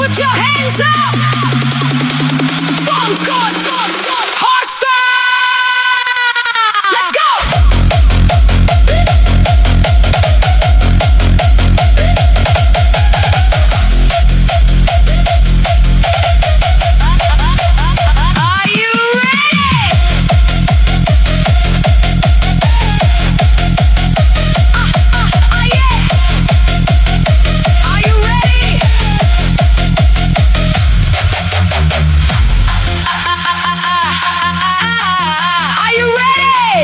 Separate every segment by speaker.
Speaker 1: Put your hands up. Funk on, hardstyle. Let's go. Are you ready? Yeah. Are you ready? Are you ready?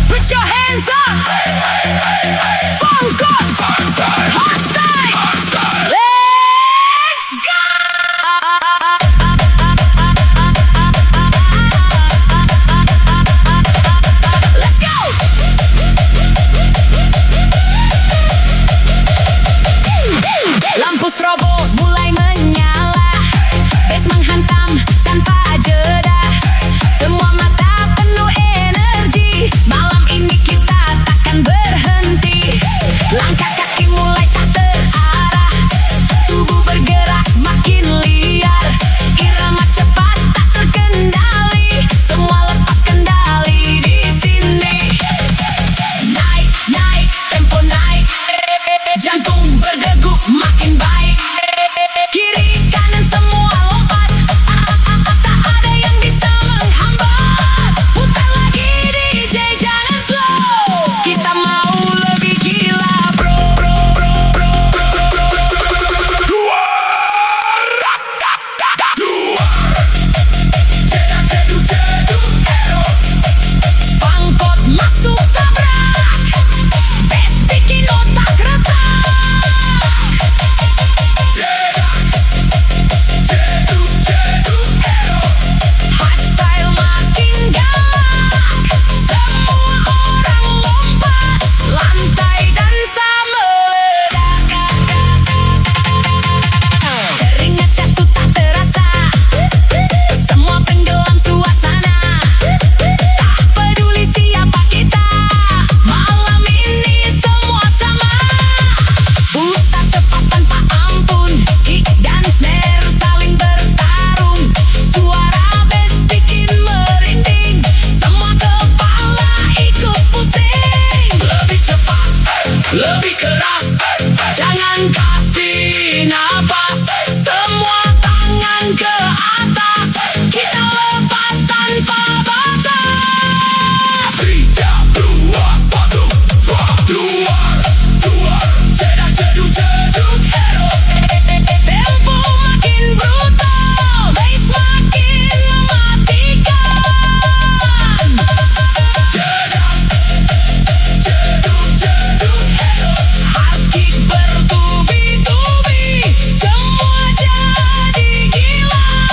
Speaker 1: Put your hands up. Funk on, hardstyle. Let's go. Let's go. Lampu strobo mulai menyala, bass menghantam tanpa jeda. Semua mata penuh energi, malam ini kita takkan berhenti. Langkah kaki mulai tak terarah, tubuh bergerak makin liar. Irama cepat tak terkendali, semua lepas kendali di sini. Naik, naik, tempo naik, jantung berdegup makin baik. Kiri kanan semua lompat, tak ada yang bisa menghambat. Putar lagi DJ, jangan slow. Kita mau lebih gila, bro. Pangkot masuk tabrak, bass bikin otak retak. Hardstyle makin galak, semua orang lompat, lantai dansa meledak. Keringat jatuh tak terasa, semua tenggelam suasana. Tak peduli siapa kita, malam ini semua sama. Putar cepat tanpa ampun, kick dan snare saling bertarung. Suara bass bikin merinding, semua kepala ikut pusing. Lebih cepat, lebih keras, jangan kasih napas. Semua tangan ke atas, kita lepas tanpa batas. 3, 2, 1, keluar, cedak jeduk hero. Tempo makin brutal, bass makin mematikan. Cedak jeduk hero. Hard kick bertubi-tubi, semua jadi gila.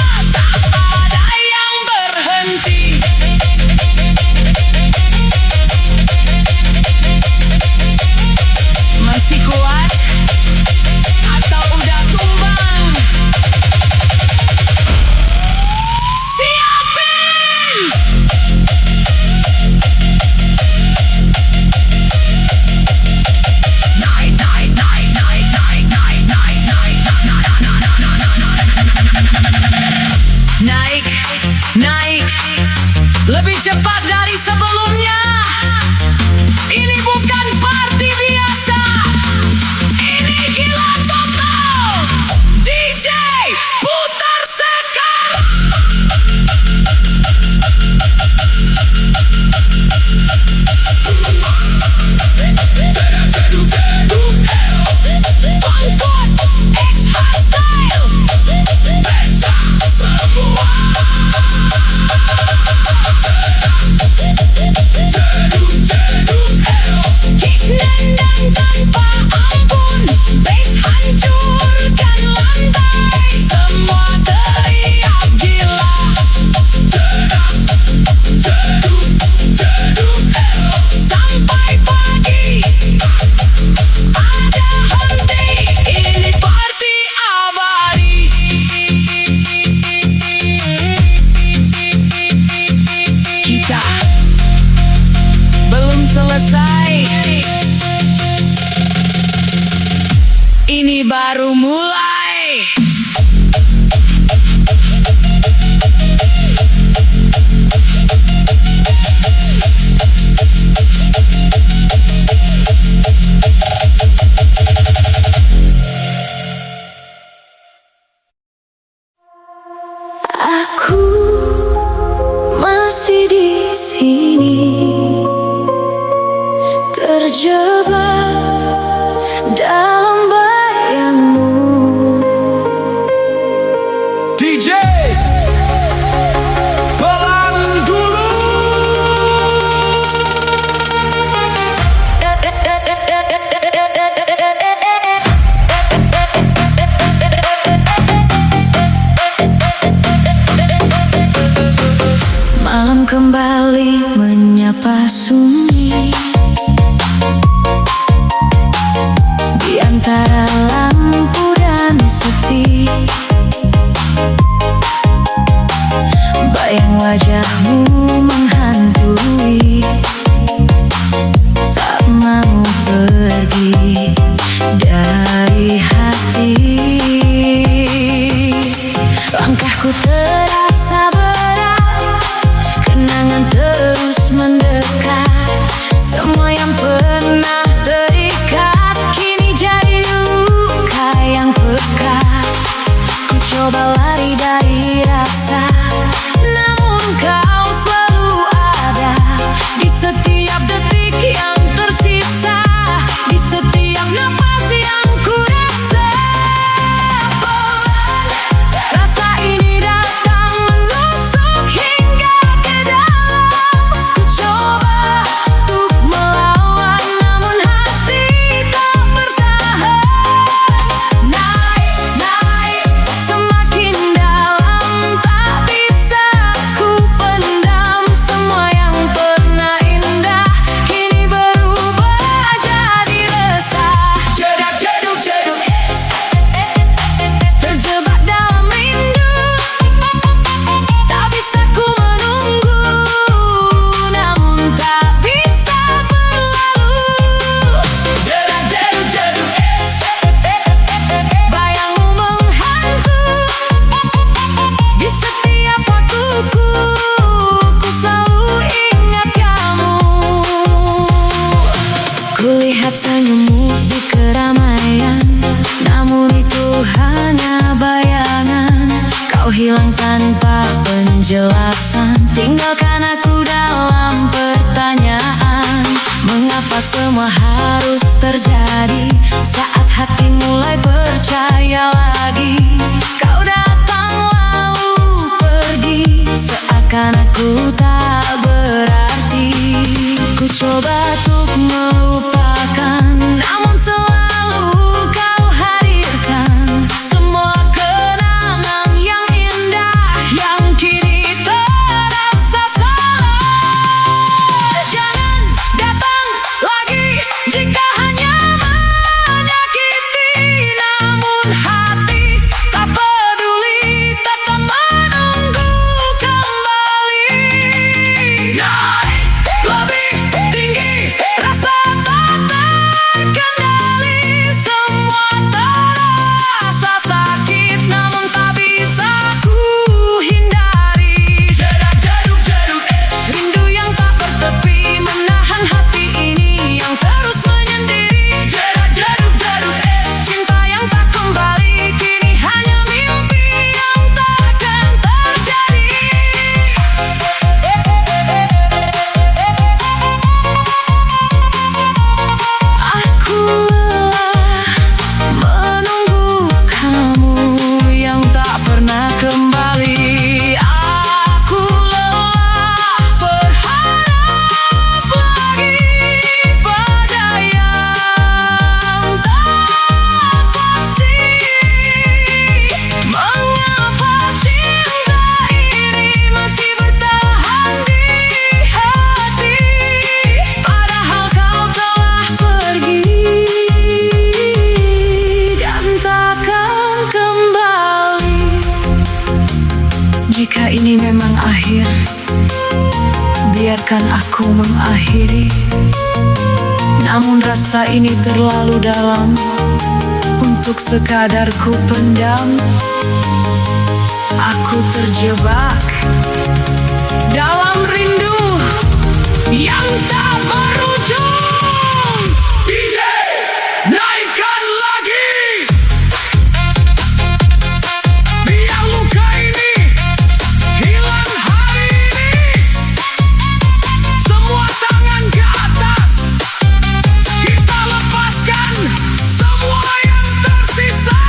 Speaker 1: ini baru mulai.
Speaker 2: Aku masih di sini, terjebak dalam bayangmu.
Speaker 3: DJ pelan dulu.
Speaker 2: Malam kembali menyapa sunyi di antara lampu dan sepi. Bayang wajahmu menghantui, tak mau pergi dari hati. Langkahku terasa berat, kenangan terus mendekat. Semua yang pernah terikat kini jadi luka yang pekat. Ku coba lari dari rasa, namun kau selalu ada di setiap detik yang tersisa, di setiap nafas yang ku rasa. Rasa ini datang menusuk hingga ke dalam. Ku coba untuk melawan, namun hati tak bertahan. Naik, naik, semakin dalam, tak bisa ku pendam. Semua yang pernah indah kini berubah jadi resah.
Speaker 1: Jedak jeduk jeduk,
Speaker 2: Terjebak dalam rindu, tak bisa ku menunggu, namun tak bisa berlalu.
Speaker 1: jedak jeduk jeduk,
Speaker 2: Bayangmu menghantu di setiap waktuku, ku selalu ingat kamu. Kulihat senyummu di keramaian, namun itu hanya bayangan. Kau hilang tanpa penjelasan, tinggalkan aku dalam pertanyaan. Mengapa semua harus terjadi saat hati mulai percaya lagi? Kau datang lalu pergi, seakan aku tak berarti. Ku coba untuk melupakan, namun selalu kau hadirkan semua kenangan yang indah yang kini terasa salah. Jangan datang lagi jika hanya menyakiti, namun hati tak peduli, tetap menunggu kembali. Naik lebih tinggi, rasa tak terkendali. Semua terasa sakit, namun tak bisa ku hindari.
Speaker 1: jedak jeduk jeduk,
Speaker 2: Rindu yang tak bertepi menahan hati ini yang terus menyendiri.
Speaker 1: jedak jeduk jeduk,
Speaker 2: Cinta yang tak kembali kini hanya mimpi yang takkan terjadi. Aku lelah menunggu kamu yang tak pernah kembali. Aku lelah berharap lagi pada yang tak pasti. Mengapa cinta ini masih bertahan di hati, padahal kau telah pergi dan takkan kembali. Jika ini memang akhir, biarkan aku mengakhiri. Namun rasa ini terlalu dalam untuk untuk sekadar ku pendam. Aku terjebak dalam rindu yang tak berujung.
Speaker 1: DJ, naikkan lagi.
Speaker 3: Biar luka ini hilang hari ini. Semua tangan ke atas, kita lepaskan semua yang tersisa.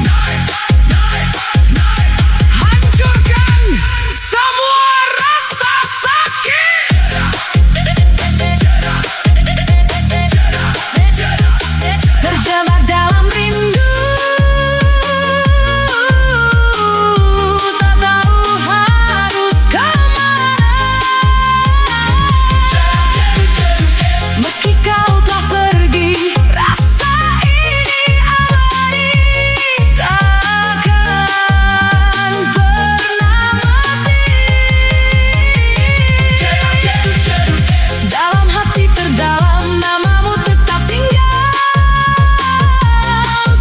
Speaker 1: Naik, naik, naik.
Speaker 3: Hancurkan semua rasa sakit.
Speaker 2: Terjebak dalam rindu, tak tahu harus kemana. Meski kau telah pergi, rasa ini abadi, takkan pernah mati. Dalam hati terdalam, namamu tetap tinggal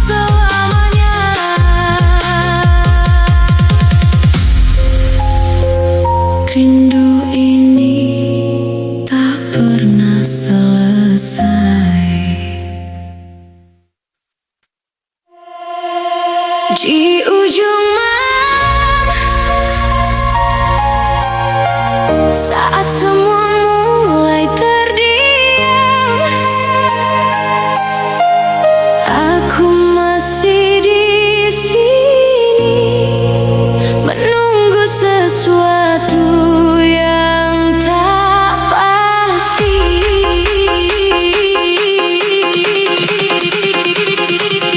Speaker 2: selamanya. Rindu ini tak pernah selesai. Di ujung malam, saat semua mulai terdiam, aku masih di sini menunggu sesuatu yang tak pasti.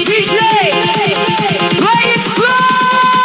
Speaker 3: DJ, play it slow.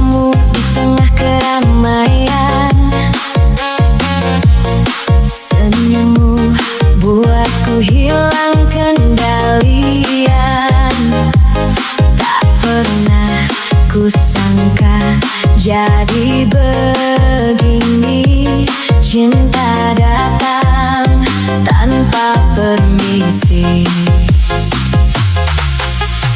Speaker 2: kamu di tengah keramaian. Senyummu buatku hilang kendalian. Tak pernah kusangka jadi begini. Cinta datang tanpa permisi.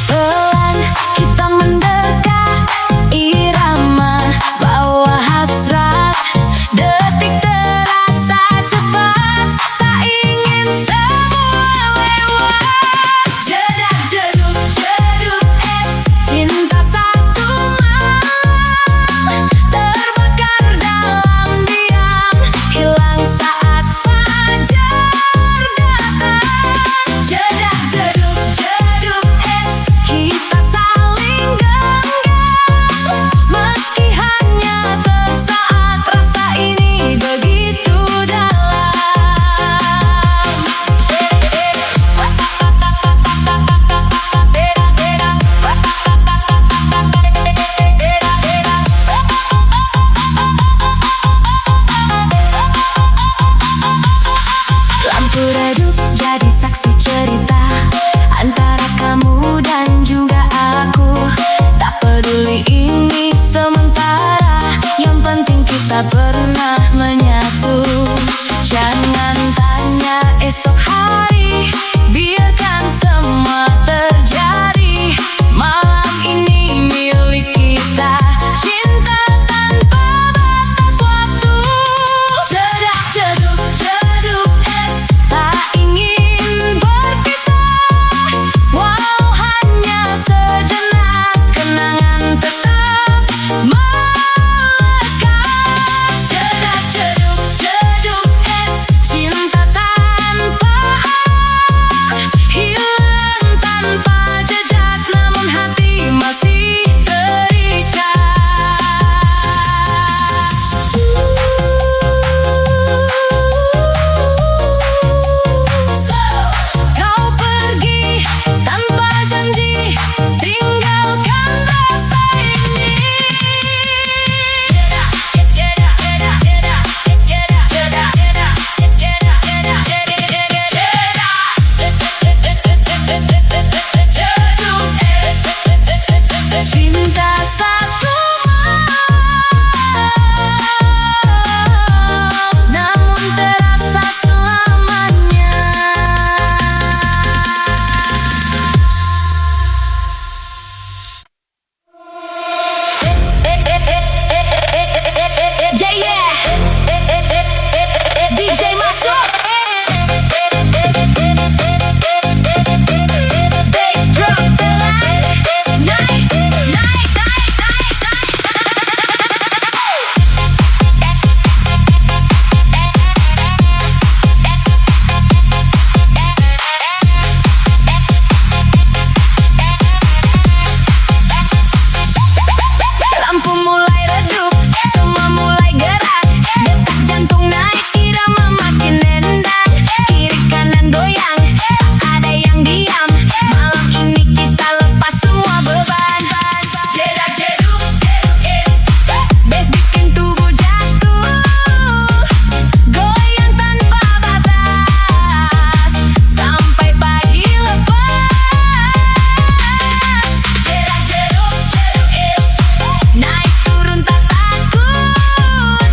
Speaker 2: Pelan kita mendekat, irama bawa hasrat. Detik terasa cepat, tak ingin semua lewat. Jedak jeduk jeduk es, cinta satu malam. Terbakar dalam diam, hilang saat fajar datang. Jedak jeduk jeduk es, kita saling genggam. Meski hanya sesaat, rasa ini begitu dalam. Lampu redup jadi saksi cerita antara kamu dan juga aku. Tak peduli ini sementara, yang penting kita pernah menyatu. Jangan tanya esok hari, biarkan semua terjadi. Malam ini milik kita, cinta tanpa batas waktu. Jedak jeduk jeduk es, tak ingin berpisah. Walau hanya sejenak, kenangan tetap melekat. Jedak jeduk jeduk es, cinta tanpa hilang tanpa jejak, namun hati masih terikat. Kau pergi tanpa janji, tinggalkan rasa ini. Cinta satu malam, namun terasa selamanya. Yeah, yeah. DJ masuk. Bass drop pelan. Naik, naik, naik, naik, naik. Lampu mulai redup, semua mulai gerak. Detak jantung naik, irama makin nendang. Kiri kanan doyang, tak ada yang diam. Malam ini kita lepas semua beban. Jedak jeduk jeduk es, bass bikin tubuh jatuh. Goyang tanpa batas, sampai pagi lepas. Jedak jeduk jeduk es, naik turun tak takut,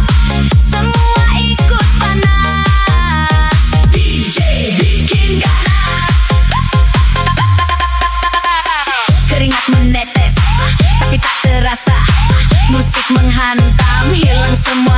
Speaker 2: semua ikut panas. DJ bikin ganas. Keringat menetes, tapi tak terasa. Musik menghantam, hilang semua